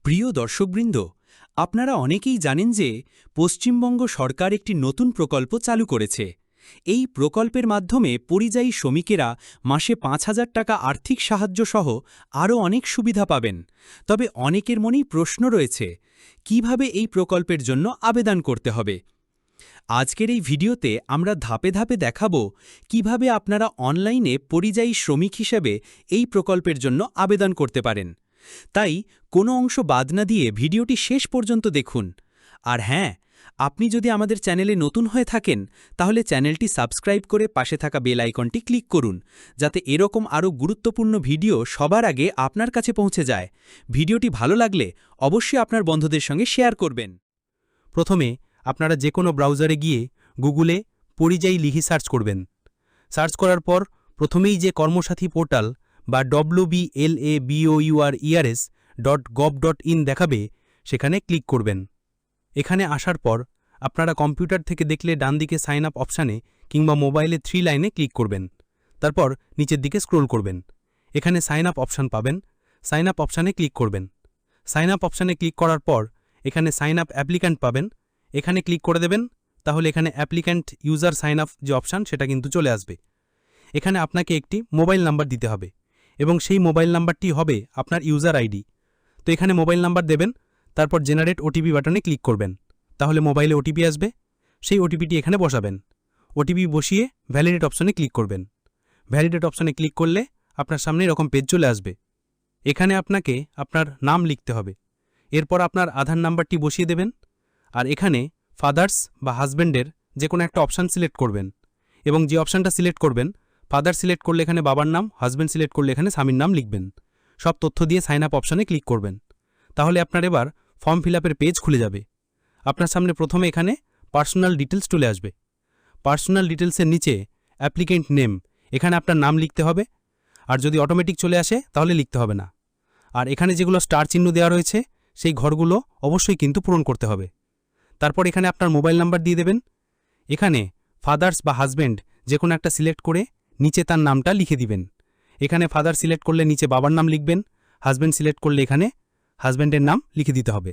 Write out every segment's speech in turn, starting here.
প্রিয় দর্শকবৃন্দ, আপনারা অনেকেই জানেন যে পশ্চিমবঙ্গ সরকার একটি নতুন প্রকল্প চালু করেছে। এই প্রকল্পের মাধ্যমে পরিযায়ী শ্রমিকেরা মাসে ৫,০০০ টাকা আর্থিক সাহায্য সহ আরও অনেক সুবিধা পাবেন। তবে অনেকের মনেই প্রশ্ন রয়েছে, কিভাবে এই প্রকল্পের জন্য আবেদন করতে হবে। আজকের এই ভিডিওতে আমরা ধাপে ধাপে দেখাবো কিভাবে আপনারা অনলাইনে পরিযায়ী শ্রমিক হিসেবে এই প্রকল্পের জন্য আবেদন করতে পারেন। তাই কোনো অংশ বাদ না দিয়ে ভিডিওটি শেষ পর্যন্ত দেখুন। আর হ্যাঁ, আপনি যদি আমাদের চ্যানেলে নতুন হয়ে থাকেন তাহলে চ্যানেলটি সাবস্ক্রাইব করে পাশে থাকা বেল আইকনটি ক্লিক করুন, যাতে এরকম আরও গুরুত্বপূর্ণ ভিডিও সবার আগে আপনার কাছে পৌঁছে যায়। ভিডিওটি ভালো লাগলে অবশ্যই আপনার বন্ধুদের সঙ্গে শেয়ার করবেন। প্রথমে আপনারা যে কোনো ব্রাউজারে গিয়ে গুগলে পরিযায়ী লিখে সার্চ করবেন। সার্চ করার পর প্রথমেই যে কর্মসাথী পোর্টাল বা wblabours.gov.in দেখাবে সেখানে ক্লিক করবেন। এখানে আসার পর আপনারা কম্পিউটার থেকে দেখলে ডান দিকে সাইন আপ অপশানে কিংবা মোবাইলে 3 লাইনে ক্লিক করবেন। তারপর নিচের দিকে স্ক্রোল করবেন। এখানে সাইন আপ অপশান পাবেন। সাইন আপ অপশানে ক্লিক করবেন। সাইন আপ অপশানে ক্লিক করার পর এখানে সাইন আপ অ্যাপ্লিক্যান্ট পাবেন। এখানে ক্লিক করে দেবেন। তাহলে এখানে অ্যাপ্লিক্যান্ট ইউজার সাইন আপ যে অপশান সেটা কিন্তু চলে আসবে। এখানে আপনাকে একটি মোবাইল নাম্বার দিতে হবে এবং সেই মোবাইল নাম্বারটি হবে আপনার ইউজার আইডি। তো এখানে মোবাইল নাম্বার দেবেন, তারপর জেনারেট ওটিপি বাটনে ক্লিক করবেন। তাহলে মোবাইলে ওটিপি আসবে, সেই ওটিপিটি এখানে বসাবেন। ওটিপি বসিয়ে ভ্যালিডেট অপশনে ক্লিক করবেন। ভ্যালিডেট অপশনে ক্লিক করলে আপনার সামনে এরকম পেজ চলে আসবে। এখানে আপনাকে আপনার নাম লিখতে হবে। এরপর আপনার আধার নাম্বারটি বসিয়ে দেবেন। আর এখানে ফাদার্স বা হাজব্যান্ডের যে কোনো একটা অপশান সিলেক্ট করবেন এবং যে অপশানটা সিলেক্ট করবেন, ফাদার সিলেক্ট করলে এখানে বাবার নাম, হাজব্যান্ড সিলেক্ট করলে এখানে স্বামীর নাম লিখবেন। সব তথ্য দিয়ে সাইন আপ অপশানে ক্লিক করবেন। তাহলে আপনার এবার ফর্ম ফিল আপের পেজ খুলে যাবে। আপনার সামনে প্রথমে এখানে পার্সোনাল ডিটেলস চলে আসবে। পার্সোনাল ডিটেলসের নিচে অ্যাপ্লিকেন্ট নেম, এখানে আপনার নাম লিখতে হবে। আর যদি অটোমেটিক চলে আসে তাহলে লিখতে হবে না। আর এখানে যেগুলো স্টার চিহ্ন দেওয়া রয়েছে সেই ঘরগুলো অবশ্যই কিন্তু পূরণ করতে হবে। তারপর এখানে আপনার মোবাইল নাম্বার দিয়ে দেবেন। এখানে ফাদার্স বা হাজব্যান্ড যে কোনো একটা সিলেক্ট করে নিচে তার নামটা লিখে দিবেন। এখানে ফাদার সিলেক্ট করলে নিচে বাবার নাম লিখবেন, হাজব্যান্ড সিলেক্ট করলে এখানে হাজব্যান্ডের নাম লিখে দিতে হবে।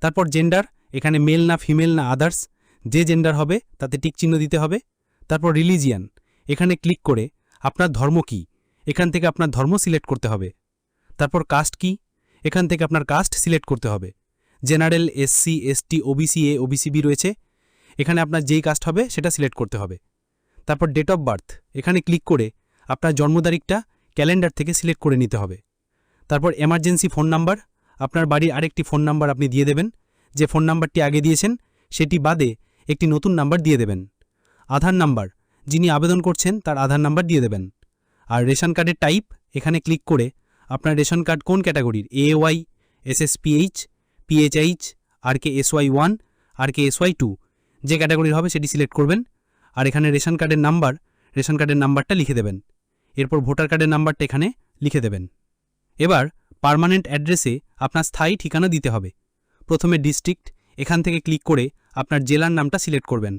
তারপর জেন্ডার, এখানে মেল না ফিমেল না আদার্স, যে জেন্ডার হবে তাতে টিক চিহ্ন দিতে হবে। তারপর রিলিজিয়ান, এখানে ক্লিক করে আপনার ধর্ম কি, এখান থেকে আপনার ধর্ম সিলেক্ট করতে হবে। তারপর কাস্ট কি, এখান থেকে আপনার কাস্ট সিলেক্ট করতে হবে। General, SC, ST, OBC A, OBC B রয়েছে, এখানে আপনার যেই কাস্ট হবে সেটা সিলেক্ট করতে হবে। তারপর ডেট অফ বার্থ, এখানে ক্লিক করে আপনার জন্ম তারিখটা ক্যালেন্ডার থেকে সিলেক্ট করে নিতে হবে। তারপর এমার্জেন্সি ফোন নাম্বার, আপনার বাড়ির আরেকটি ফোন নাম্বার আপনি দিয়ে দেবেন। যে ফোন নাম্বারটি আগে দিয়েছেন সেটি বাদে একটি নতুন নাম্বার দিয়ে দেবেন। আধার নাম্বার, যিনি আবেদন করছেন তার আধার নাম্বার দিয়ে দেবেন। আর রেশন কার্ডের টাইপ, এখানে ক্লিক করে আপনার রেশন কার্ড কোন ক্যাটাগরির, AY, SSPH, PHH, RKSY1, RKSY2, যে ক্যাটাগরির হবে সেটি সিলেক্ট করবেন। আর এখানে রেশন কার্ডের নাম্বারটা লিখে দেবেন। এরপর ভোটার কার্ডের নাম্বারটা এখানে লিখে দেবেন। এবার পার্মানেন্ট অ্যাড্রেসে আপনার স্থায়ী ঠিকানা দিতে হবে। প্রথমে ডিস্ট্রিক্ট, এখান থেকে ক্লিক করে আপনার জেলার নামটা সিলেক্ট করবেন।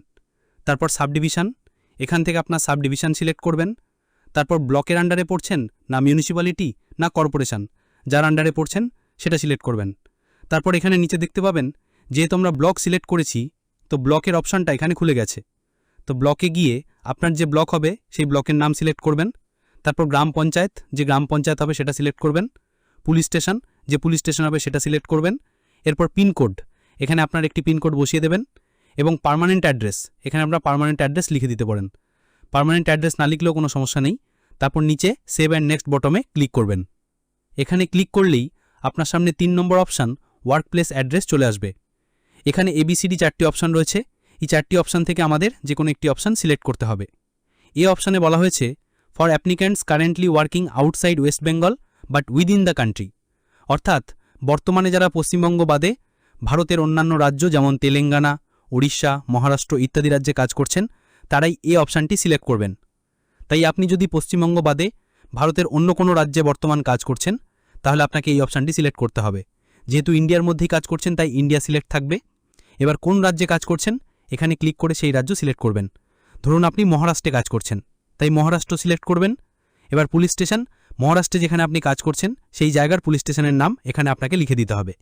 তারপর সাবডিভিশন, এখান থেকে আপনার সাবডিভিশন সিলেক্ট করবেন। তারপর ব্লকের আন্ডারে পড়ছেন না মিউনিসিপ্যালিটি না কর্পোরেশন, যার আন্ডারে পড়ছেন সেটা সিলেক্ট করবেন। তারপর এখানে নিচে দেখতে পাবেন যেহেতু আমরা ব্লক সিলেক্ট করেছি তো ব্লকের অপশানটা এখানে খুলে গেছে। তো ব্লকে গিয়ে আপনার যে ব্লক হবে সেই ব্লকের নাম সিলেক্ট করবেন। তারপর গ্রাম পঞ্চায়েত, যে গ্রাম পঞ্চায়েত হবে সেটা সিলেক্ট করবেন। পুলিশ স্টেশন, যে পুলিশ স্টেশন হবে সেটা সিলেক্ট করবেন। এরপর পিনকোড, এখানে আপনার একটি পিনকোড বসিয়ে দেবেন। এবং পার্মানেন্ট অ্যাড্রেস, এখানে আপনার পার্মানেন্ট অ্যাড্রেস লিখে দিতে পারেন। পার্মানেন্ট অ্যাড্রেস না লিখলেও কোনো সমস্যা নেই। তারপর নিচে সেভ অ্যান্ড নেক্সট বটমে ক্লিক করবেন। এখানে ক্লিক করলেই আপনার সামনে 3 নম্বর অপশান ওয়ার্ক প্লেস অ্যাড্রেস চলে আসবে। এখানে ABCD 4টি অপশান রয়েছে। এই 4টি অপশান থেকে আমাদের যে কোনো একটি অপশান সিলেক্ট করতে হবে। এই অপশানে বলা হয়েছে for applicants currently working outside West Bengal but within the country, অর্থাৎ বর্তমানে যারা পশ্চিমবঙ্গ বাদে ভারতের অন্যান্য রাজ্য যেমন তেলেঙ্গানা, ওড়িশা, মহারাষ্ট্র ইত্যাদি রাজ্যে কাজ করছেন তারাই এই অপশানটি সিলেক্ট করবেন। তাই আপনি যদি পশ্চিমবঙ্গ বাদে ভারতের অন্য কোনো রাজ্যে বর্তমান কাজ করছেন তাহলে আপনাকে এই অপশানটি সিলেক্ট করতে হবে। যেহেতু ইন্ডিয়ার মধ্যেই কাজ করছেন তাই ইন্ডিয়া সিলেক্ট থাকবে। এবার কোন রাজ্যে কাজ করছেন এখানে ক্লিক করে সেই রাজ্য সিলেক্ট করবেন। ধরুন আপনি মহারাষ্ট্রে কাজ করছেন, তাই মহারাষ্ট্র সিলেক্ট করবেন। এবার পুলিশ স্টেশন, মহারাষ্ট্রে যেখানে আপনি কাজ করছেন সেই জায়গার পুলিশ স্টেশনের নাম এখানে আপনাকে লিখে দিতে হবে।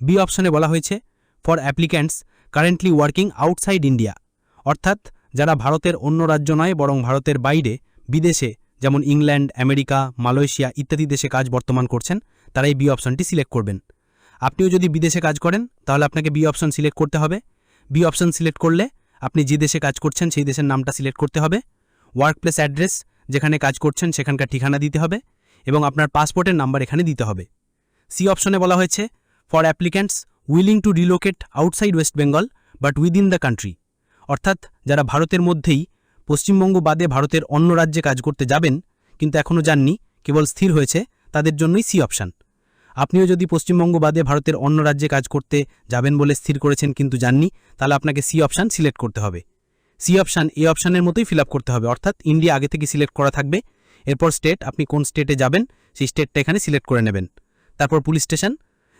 বি অপশনে বলা হয়েছে for applicants currently working outside India, অর্থাৎ যারা ভারতের অন্য রাজ্য নয় বরং ভারতের বাইরে বিদেশে যেমন ইংল্যান্ড, আমেরিকা, মালয়েশিয়া ইত্যাদি দেশে কাজ বর্তমান করছেন, তারা এই বি অপশনটি সিলেক্ট করবেন। আপনিও যদি বিদেশে কাজ করেন তাহলে আপনাকে বি অপশন সিলেক্ট করতে হবে। বি অপশন সিলেক্ট করলে আপনি যে দেশে কাজ করছেন সেই দেশের নামটা সিলেক্ট করতে হবে, ওয়ার্ক প্লেস অ্যাড্রেস যেখানে কাজ করছেন সেখানকার ঠিকানা দিতে হবে এবং আপনার পাসপোর্টের নাম্বার এখানে দিতে হবে। সি অপশনে বলা হয়েছে for applicants willing to relocate outside West Bengal but within the country, অর্থাৎ যারা ভারতের মধ্যেই পশ্চিমবঙ্গ বাদে ভারতের অন্য রাজ্যে কাজ করতে যাবেন কিন্তু এখনও যাননি, কেবল স্থির হয়েছে, তাদের জন্যই সি অপশান। আপনিও যদি পশ্চিমবঙ্গ বাদে ভারতের অন্য রাজ্যে কাজ করতে যাবেন বলে স্থির করেছেন কিন্তু যাননি, তাহলে আপনাকে সি অপশান সিলেক্ট করতে হবে। সি অপশান এ অপশানের মতোই ফিল করতে হবে, অর্থাৎ ইন্ডিয়া আগে থেকে সিলেক্ট করা থাকবে। এরপর স্টেট, আপনি কোন স্টেটে যাবেন সেই স্টেটটা এখানে সিলেক্ট করে নেবেন। তারপর পুলিশ স্টেশন,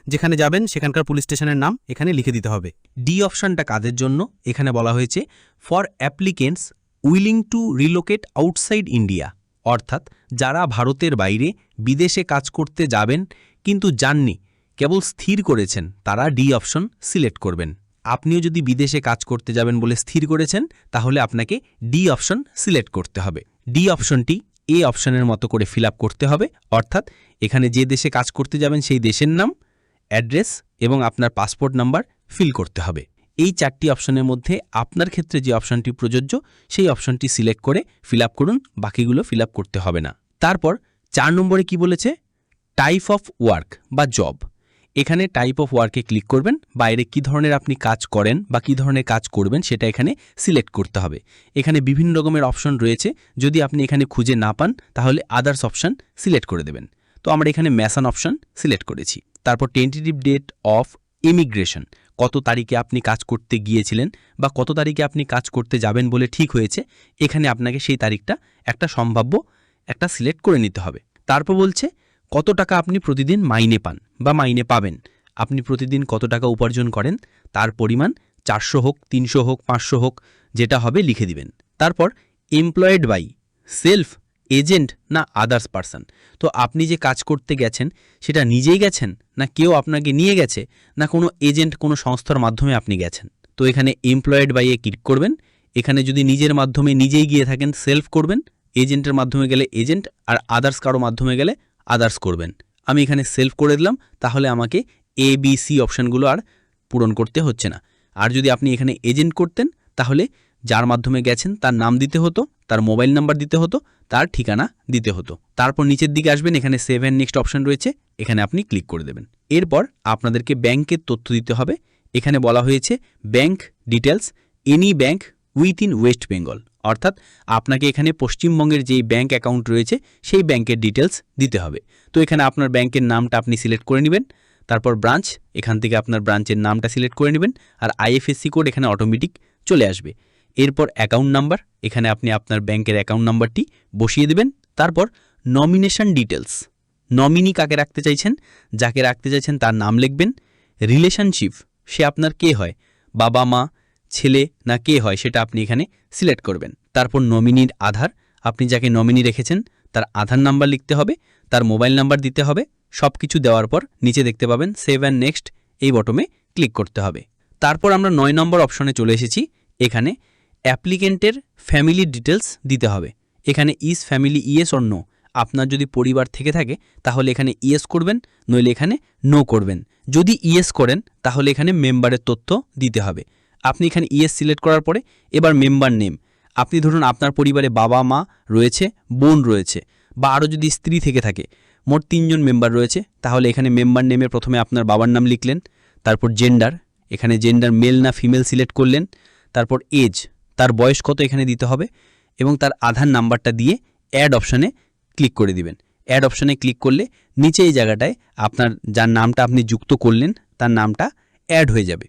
যেখানে যাবেন সেখানকার পুলিশ স্টেশনের নাম এখানে লিখে দিতে হবে। ডি অপশানটা কাদের জন্য? এখানে বলা হয়েছে for applicants willing to relocate outside India, অর্থাৎ যারা ভারতের বাইরে বিদেশে কাজ করতে যাবেন কিন্তু যাননি, কেবল স্থির করেছেন, তারা ডি অপশন সিলেক্ট করবেন। আপনিও যদি বিদেশে কাজ করতে যাবেন বলে স্থির করেছেন তাহলে আপনাকে ডি অপশন সিলেক্ট করতে হবে। ডি অপশনটি এ অপশনের মতো করে ফিল করতে হবে, অর্থাৎ এখানে যে দেশে কাজ করতে যাবেন সেই দেশের নাম, অ্যাড্রেস এবং আপনার পাসপোর্ট নাম্বার ফিল করতে হবে। এই 4টি অপশনের মধ্যে আপনার ক্ষেত্রে যে অপশনটি প্রযোজ্য সেই অপশনটি সিলেক্ট করে ফিল করুন, বাকিগুলো ফিল করতে হবে না। তারপর 4 নম্বরে কি বলেছে? টাইপ অফ ওয়ার্ক বা জব। এখানে টাইপ অফ ওয়ার্কে ক্লিক করবেন, বাইরে কি ধরনের আপনি কাজ করেন বা কি ধরনের কাজ করবেন সেটা এখানে সিলেক্ট করতে হবে। এখানে বিভিন্ন রকমের অপশন রয়েছে, যদি আপনি এখানে খুঁজে না পান তাহলে আদার্স অপশন সিলেক্ট করে দেবেন। তো আমরা এখানে ম্যাসান অপশন সিলেক্ট করেছি। তারপর টেন্টেটিভ ডেট অফ ইমিগ্রেশন, কত তারিখে আপনি কাজ করতে গিয়েছিলেন বা কত তারিখে আপনি কাজ করতে যাবেন বলে ঠিক হয়েছে, এখানে আপনাকে সেই তারিখটা একটা সম্ভাব্য একটা সিলেক্ট করে নিতে হবে। তারপর বলছে কত টাকা আপনি প্রতিদিন মাইনে পান বা মাইনে পাবেন। আপনি প্রতিদিন কত টাকা উপার্জন করেন তার পরিমাণ 400 হোক, 300 হোক, 500 হোক, যেটা হবে লিখে দিবেন। তারপর এমপ্লয়েড বাই সেলফ, এজেন্ট না আদার্স পারসন। তো আপনি যে কাজ করতে গেছেন সেটা নিজেই গেছেন না কেউ আপনাকে নিয়ে গেছে না কোনো এজেন্ট কোনো সংস্থার মাধ্যমে আপনি গেছেন। তো এখানে এমপ্লয়েড বাই এ ক্লিক করবেন। এখানে যদি নিজের মাধ্যমে নিজেই গিয়ে থাকেন সেলফ করবেন, এজেন্টের মাধ্যমে গেলে এজেন্ট, আর আদার্স কারো মাধ্যমে গেলে আদার্স করবেন। আমি এখানে সেলফ করে দিলাম, তাহলে আমাকে এ বি সি অপশানগুলো আর পূরণ করতে হচ্ছে না। আর যদি আপনি এখানে এজেন্ট করতেন তাহলে যার মাধ্যমে গেছেন তার নাম দিতে হতো, তার মোবাইল নাম্বার দিতে হতো, তার ঠিকানা দিতে হতো। তারপর নিচের দিকে আসবেন, এখানে সেভ অ্যান্ড নেক্সট অপশন রয়েছে, এখানে আপনি ক্লিক করে দেবেন। এরপর আপনাদেরকে ব্যাংকের তথ্য দিতে হবে। এখানে বলা হয়েছে bank details any bank within West Bengal, অর্থাৎ আপনাকে এখানে পশ্চিমবঙ্গের যেই ব্যাংক অ্যাকাউন্ট রয়েছে সেই ব্যাংকের ডিটেলস দিতে হবে। তো এখানে আপনার ব্যাংকের নামটা আপনি সিলেক্ট করে নেবেন। তারপর ব্রাঞ্চ, এখান থেকে আপনার ব্রাঞ্চের নামটা সিলেক্ট করে নেবেন, আর আইএফএসসি কোড এখানে অটোমেটিক চলে আসবে। এরপর অ্যাকাউন্ট নাম্বার, এখানে আপনি আপনার ব্যাংকের অ্যাকাউন্ট নাম্বারটি বসিয়ে দেবেন। তারপর নমিনেশন ডিটেলস, নমিনি কাকে রাখতে চাইছেন, যাকে রাখতে চাইছেন তার নাম লিখবেন। রিলেশনশিপ, সে আপনার কে হয়, বাবা মা, ছেলে না কে হয়, সেটা আপনি এখানে সিলেক্ট করবেন। তারপর নমিনির আধার, আপনি যাকে নমিনি রেখেছেন তার আধার নাম্বার লিখতে হবে, তার মোবাইল নাম্বার দিতে হবে। সব কিছু দেওয়ার পর নিচে দেখতে পাবেন সেভ অ্যান্ড নেক্সট, এই বটমে ক্লিক করতে হবে। তারপর আমরা 9 নম্বর অপশনে চলে এসেছি। এখানে অ্যাপ্লিকেন্টের ফ্যামিলি ডিটেলস দিতে হবে। এখানে is family yes or no, আপনার যদি পরিবার থেকে থাকে তাহলে এখানে ইয়েস করবেন, নইলে এখানে নো করবেন। যদি ইয়েস করেন তাহলে এখানে মেম্বারের তথ্য দিতে হবে। আপনি এখানে ইয়েস সিলেক্ট করার পরে এবার মেম্বার নেম, আপনি ধরুন আপনার পরিবারে বাবা মা রয়েছে, বোন রয়েছে, বা আরও যদি স্ত্রী থেকে থাকে, মোট 3 জন মেম্বার রয়েছে, তাহলে এখানে মেম্বার নেমে প্রথমে আপনার বাবার নাম লিখলেন। তারপর জেন্ডার, এখানে জেন্ডার মেল না ফিমেল সিলেক্ট করলেন। তারপর এজ, তার বয়স কত এখানে দিতে হবে, এবং তার আধার নাম্বারটা দিয়ে অ্যাড অপশানে ক্লিক করে দিবেন। অ্যাড অপশানে ক্লিক করলে নিচে এই জায়গাটায় আপনার যার নামটা আপনি যুক্ত করলেন তার নামটা অ্যাড হয়ে যাবে।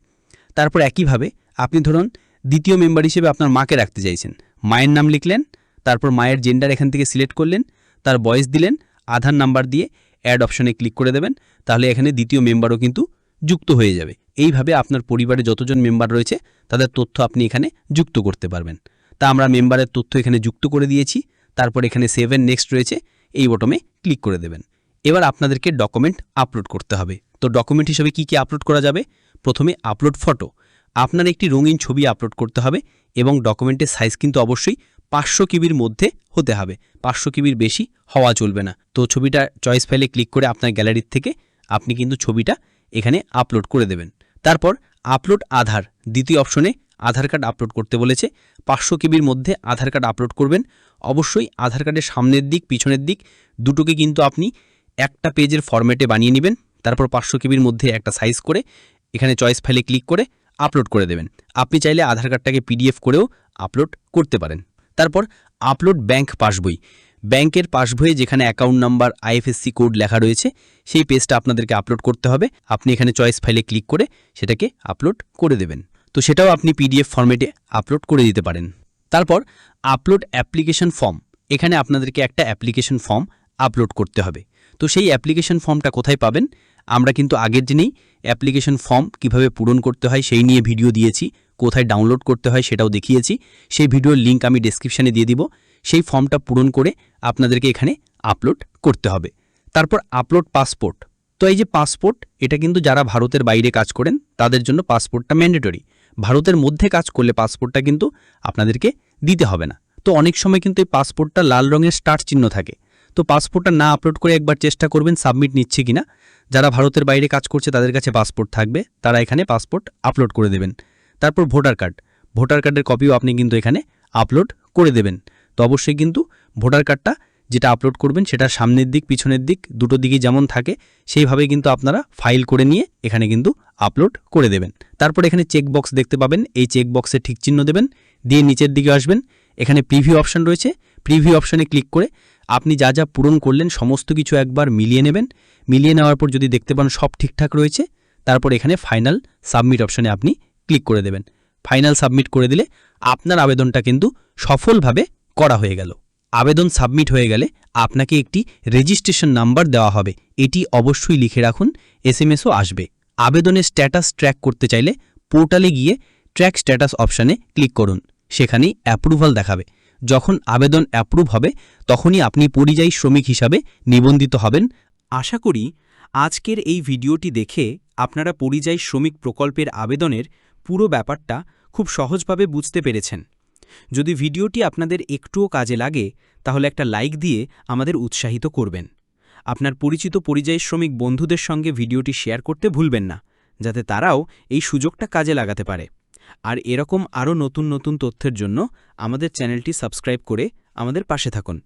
তারপর একইভাবে আপনি ধরুন দ্বিতীয় মেম্বার হিসেবে আপনার মাকে রাখতে চাইছেন, মায়ের নাম লিখলেন, তারপর মায়ের জেন্ডার এখান থেকে সিলেক্ট করলেন, তার বয়স দিলেন, আধার নাম্বার দিয়ে অ্যাড অপশানে ক্লিক করে দেবেন। তাহলে এখানে দ্বিতীয় মেম্বারও কিন্তু যুক্ত হয়ে যাবে। এইভাবে আপনার পরিবারে যতজন মেম্বার রয়েছে তাদের তথ্য আপনি এখানে যুক্ত করতে পারবেন। তা আমরা মেম্বারের তথ্য এখানে যুক্ত করে দিয়েছি। তারপর এখানে সেভ এন্ড নেক্সট রয়েছে, এই বটমে ক্লিক করে দেবেন। এবার আপনাদেরকে ডকুমেন্ট আপলোড করতে হবে। তো ডকুমেন্ট হিসেবে কি আপলোড করা যাবে? প্রথমে আপলোড ফটো। আপনার একটি রঙিন ছবি আপলোড করতে হবে এবং ডকুমেন্টের সাইজ কিন্তু অবশ্যই 500 কিবির মধ্যে হতে হবে, 500 কিবির বেশি হওয়া চলবে না। তো ছবিটা চয়েস ফাইলে ক্লিক করে আপনার গ্যালারির থেকে আপনি কিন্তু ছবিটা এখানে আপলোড করে দেবেন। তারপর আপলোড আধার, দ্বিতীয় অপশনে আধার কার্ড আপলোড করতে বলেছে। 500 কিবির মধ্যে আধার কার্ড আপলোড করবেন। অবশ্যই আধার কার্ডের সামনের দিক পিছনের দিক দুটোকে কিন্তু আপনি একটা পেজের ফরম্যাটে বানিয়ে নেবেন। তারপর 500 কিবির মধ্যে একটা সাইজ করে এখানে চয়েস ফাইলে ক্লিক করে আপলোড করে দেবেন। আপনি চাইলে আধার কার্ডটাকে পিডিএফ করেও আপলোড করতে পারেন। তারপর আপলোড ব্যাংক পাসবই। ব্যাংকের পাসবইয়ে যেখানে অ্যাকাউন্ট নাম্বার আইএফএসসি কোড লেখা রয়েছে সেই পেজটা আপনাদেরকে আপলোড করতে হবে। আপনি এখানে চয়েস ফাইলে ক্লিক করে সেটাকে আপলোড করে দেবেন। তো সেটাও আপনি পিডিএফ ফরম্যাটে আপলোড করে দিতে পারেন। তারপর আপলোড অ্যাপ্লিকেশন ফর্ম। এখানে আপনাদেরকে একটা অ্যাপ্লিকেশন ফর্ম আপলোড করতে হবে। তো সেই অ্যাপ্লিকেশন ফর্মটা কোথায় পাবেন? আমরা কিন্তু আগের দিনেই অ্যাপ্লিকেশন ফর্ম কিভাবে পূরণ করতে হয় সেই নিয়ে ভিডিও দিয়েছি, কোথায় ডাউনলোড করতে হয় সেটাও দেখিয়েছি। সেই ভিডিওর লিঙ্ক আমি ডেসক্রিপশানে দিয়ে দিব। সেই ফর্মটা পূরণ করে আপনাদেরকে এখানে আপলোড করতে হবে। তারপর আপলোড পাসপোর্ট। তো এই যে পাসপোর্ট, এটা কিন্তু যারা ভারতের বাইরে কাজ করেন তাদের জন্য পাসপোর্টটা ম্যান্ডেটরি। ভারতের মধ্যে কাজ করলে পাসপোর্টটা কিন্তু আপনাদেরকে দিতে হবে না। তো অনেক সময় কিন্তু এই পাসপোর্টটা লাল রঙের স্টার চিহ্ন থাকে। তো পাসপোর্টটা না আপলোড করে একবার চেষ্টা করবেন সাবমিট নিচ্ছে কিনা। যারা ভারতের বাইরে কাজ করছে তাদের কাছে পাসপোর্ট থাকবে, তারা এখানে পাসপোর্ট আপলোড করে দেবেন। তারপর ভোটার কার্ড। ভোটার কার্ডের কপিও আপনি কিন্তু এখানে আপলোড করে দেবেন। তো অবশ্যই কিন্তু ভোটার কার্ডটা যেটা আপলোড করবেন সেটা সামনের দিক পিছনের দিক দুটো দিকেই যেমন থাকে সেইভাবে কিন্তু আপনারা ফাইল করে নিয়ে এখানে কিন্তু আপলোড করে দেবেন। তারপর এখানে চেকবক্স দেখতে পাবেন, এই চেকবক্সে ঠিক চিহ্ন দেবেন, দিয়ে নিচের দিকে আসবেন। এখানে প্রিভিউ অপশন রয়েছে, প্রিভিউ অপশনে ক্লিক করে আপনি যা যা পূরণ করলেন সমস্ত কিছু একবার মিলিয়ে নেবেন। মিলিয়ে নেওয়ার পর যদি দেখতে পান সব ঠিকঠাক রয়েছে, তারপর এখানে ফাইনাল সাবমিট অপশনে আপনি ক্লিক করে দেবেন। ফাইনাল সাবমিট করে দিলে আপনার আবেদনটা কিন্তু সফলভাবে করা হয়ে গেল। আবেদন সাবমিট হয়ে গেলে আপনাকে একটি রেজিস্ট্রেশন নাম্বার দেওয়া হবে, এটি অবশ্যই লিখে রাখুন, এসএমএসও আসবে। আবেদনের স্ট্যাটাস ট্র্যাক করতে চাইলে পোর্টালে গিয়ে ট্র্যাক স্ট্যাটাস অপশানে ক্লিক করুন, সেখানেই অ্যাপ্রুভাল দেখাবে। যখন আবেদন অ্যাপ্রুভ হবে তখনই আপনি পরিযায়ী শ্রমিক হিসাবে নিবন্ধিত হবেন। আশা করি আজকের এই ভিডিওটি দেখে আপনারা পরিযায়ী শ্রমিক প্রকল্পের আবেদনের পুরো ব্যাপারটা খুব সহজভাবে বুঝতে পেরেছেন। যদি ভিডিওটি আপনাদের একটুও কাজে লাগে তাহলে একটা লাইক দিয়ে আমাদের উৎসাহিত করবেন। আপনার পরিচিত পরিযায়ী শ্রমিক বন্ধুদের সঙ্গে ভিডিওটি শেয়ার করতে ভুলবেন না, যাতে তারাও এই সুযোগটা কাজে লাগাতে পারে। আর এরকম আরও নতুন নতুন তথ্যের জন্য আমাদের চ্যানেলটি সাবস্ক্রাইব করে আমাদের পাশে থাকুন।